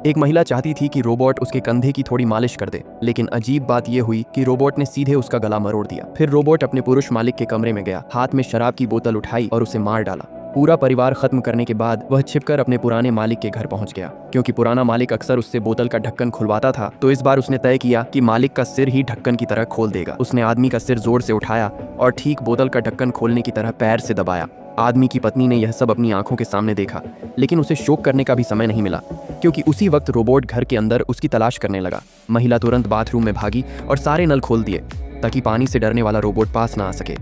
एक महिला चाहती थी कि रोबोट उसके कंधे की थोड़ी मालिश कर दे, लेकिन अजीब बात यह हुई कि रोबोट ने सीधे उसका गला मरोड़ दिया। फिर रोबोट अपने पुरुष मालिक के कमरे में गया, हाथ में शराब की बोतल उठाई और उसे मार डाला। पूरा परिवार खत्म करने के बाद वह छिपकर अपने पुराने मालिक के घर पहुंच गया। क्योंकि पुराना मालिक अक्सर उससे बोतल का ढक्कन खुलवाता था, तो इस बार उसने तय किया कि मालिक का सिर ही ढक्कन की तरह खोल देगा। उसने आदमी का सिर जोर से उठाया और ठीक बोतल का ढक्कन खोलने की तरह पैर से दबाया। आदमी की पत्नी ने यह सब अपनी आंखों के सामने देखा, लेकिन उसे शोक करने का भी समय नहीं मिला, क्योंकि उसी वक्त रोबोट घर के अंदर उसकी तलाश करने लगा। महिला तुरंत बाथरूम में भागी और सारे नल खोल दिए ताकि पानी से डरने वाला रोबोट पास ना आ सके।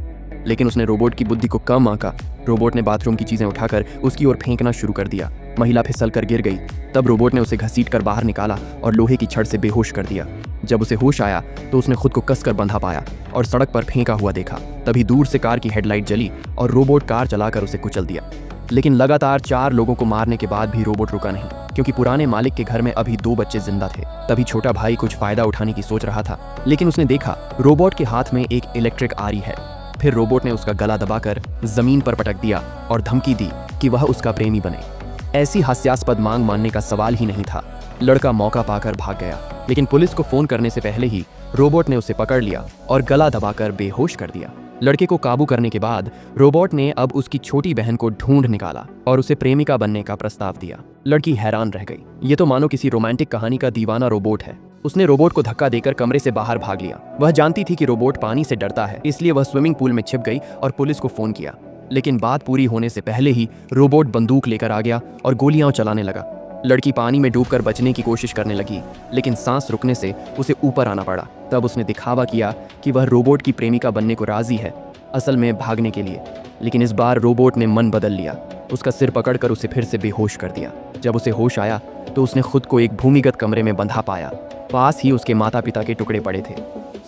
लेकिन उसने रोबोट की बुद्धि को कम आंका। रोबोट ने बाथरूम की चीजें उठाकर उसकी ओर फेंकना शुरू कर दिया। महिला फिसल कर गिर गई। तब रोबोट ने उसे घसीट कर बाहर निकाला और लोहे की छड़ से बेहोश कर दिया। जब उसे होश आया तो उसने खुद को कसकर बंधा पाया और सड़क पर फेंका हुआ देखा। तभी दूर से कार की हेडलाइट जली और रोबोट कार चलाकर उसे कुचल दिया। लेकिन लगातार 4 लोगों को मारने के बाद भी रोबोट रुका नहीं, क्योंकि पुराने मालिक के घर में अभी 2 बच्चे जिंदा थे। तभी छोटा भाई कुछ फायदा उठाने की सोच रहा था, लेकिन उसने देखा रोबोट के हाथ में एक इलेक्ट्रिक आरी है। फिर रोबोट ने उसका गला दबाकर जमीन पर पटक दिया और धमकी दी कि वह उसका प्रेमी बने। ऐसी हास्यास्पद मांग मानने का सवाल ही नहीं था। लड़का मौका पाकर भाग गया, लेकिन पुलिस को फोन करने से पहले ही रोबोट ने उसे पकड़ लिया और गला दबाकर बेहोश कर दिया। लड़के को काबू करने के बाद रोबोट ने अब उसकी छोटी बहन को ढूंढ निकाला और उसे प्रेमिका बनने का प्रस्ताव दिया। लड़की हैरान रह गई। ये तो मानो किसी रोमांटिक कहानी का दीवाना रोबोट है। उसने रोबोट को धक्का देकर कमरे से बाहर भाग लिया। वह जानती थी कि रोबोट पानी से डरता है, इसलिए वह स्विमिंग पूल में छिप गई और पुलिस को फोन किया। लेकिन बात पूरी होने से पहले ही रोबोट बंदूक लेकर आ गया और गोलियां चलाने लगा। लड़की पानी में डूबकर बचने की कोशिश करने लगी, लेकिन सांस रुकने से उसे ऊपर आना पड़ा। तब उसने दिखावा किया कि वह रोबोट की प्रेमिका बनने को राजी है, असल में भागने के लिए। लेकिन इस बार रोबोट ने मन बदल लिया। उसका सिर पकड़कर उसे फिर से बेहोश कर दिया। जब उसे होश आया तो उसने खुद को एक भूमिगत कमरे में बंधा पाया। पास ही उसके माता पिता के टुकड़े पड़े थे।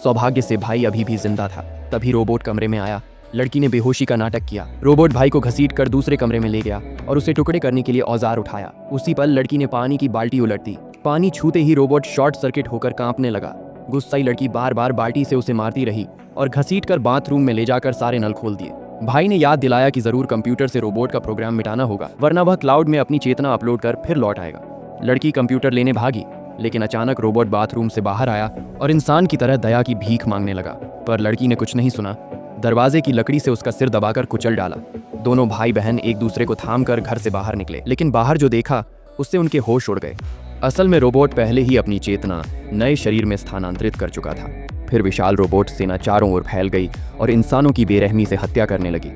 सौभाग्य से भाई अभी भी जिंदा था। तभी रोबोट कमरे में आया। लड़की ने बेहोशी का नाटक किया। रोबोट भाई को घसीट कर दूसरे कमरे में ले गया और उसे टुकड़े करने के लिए औजार उठाया। उसी पल लड़की ने पानी की बाल्टी उलट दी। पानी छूते ही रोबोट शॉर्ट सर्किट होकर कांपने लगा। गुस्साई लड़की बार बार बाल्टी से उसे मारती रही और घसीट कर बाथरूम में ले जाकर सारे नल खोल दिए। भाई ने याद दिलाया कि जरूर कंप्यूटर से रोबोट का प्रोग्राम मिटाना होगा, वरना वह क्लाउड में अपनी चेतना अपलोड कर फिर लौट आएगा। लड़की कंप्यूटर लेने भागी, लेकिन अचानक रोबोट बाथरूम से बाहर आया और इंसान की तरह दया की भीख मांगने लगा। पर लड़की ने कुछ नहीं सुना। दरवाजे की लकड़ी से उसका सिर दबाकर कुचल डाला। दोनों भाई बहन एक दूसरे को थाम कर घर से बाहर निकले, लेकिन बाहर जो देखा उससे उनके होश उड़ गए। असल में रोबोट पहले ही अपनी चेतना नए शरीर में स्थानांतरित कर चुका था। फिर विशाल रोबोट सेना चारों ओर फैल गई और इंसानों की बेरहमी से हत्या करने लगी।